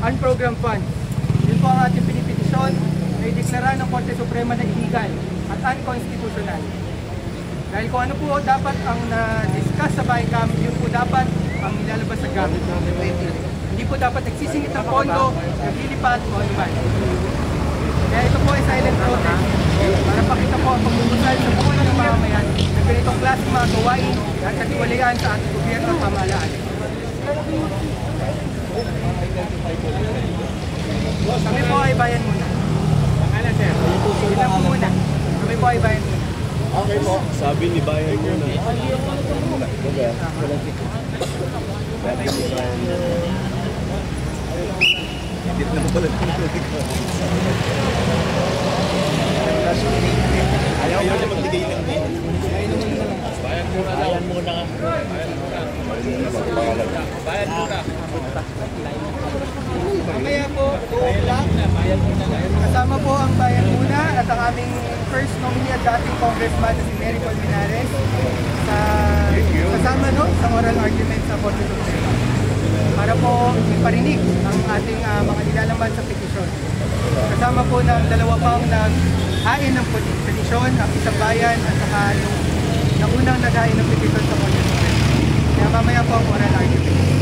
unprogrammed funds. Yun po ang ating pinipetisyon na ideklara ng Korte Suprema na illegal at unconstitutional. Dahil kung ano po dapat ang na-discuss sa BICAM, yun po dapat ang ilalabas sa gamit. Hindi po dapat nagsisingit ng pondo, naglilipat o ano ba. Kaya ito po ay silent protest para pakita po ang pagbubutal sa buhay ng mamamayan ng ganitong klaseng mga gawain at katiwalian sa ating gobyerno at pamahalaan. Kami po ay bayan muna. Pangalan, sir? Ilan po muna. Kami po ay bayan muna. Okay po. Sabi ni bayan muna. Edit na pala. Ayaw niya magbigay lang din. Bayan muna. Bayan muna. Bayan muna. Mamaya po, kasama po ang bayan muna at ang aming first nominee at dating congressman na si Mary Paul Minares kasama sa oral argument sa Korte Suprema para po iparinig ang ating mga nilalaman sa petisyon. Kasama po ng dalawa pang nag-hain ng petisyon, ang isang bayan at saka yung naunang nag-hain ng petisyon sa Korte Suprema. Kaya mamaya po ang oral argument.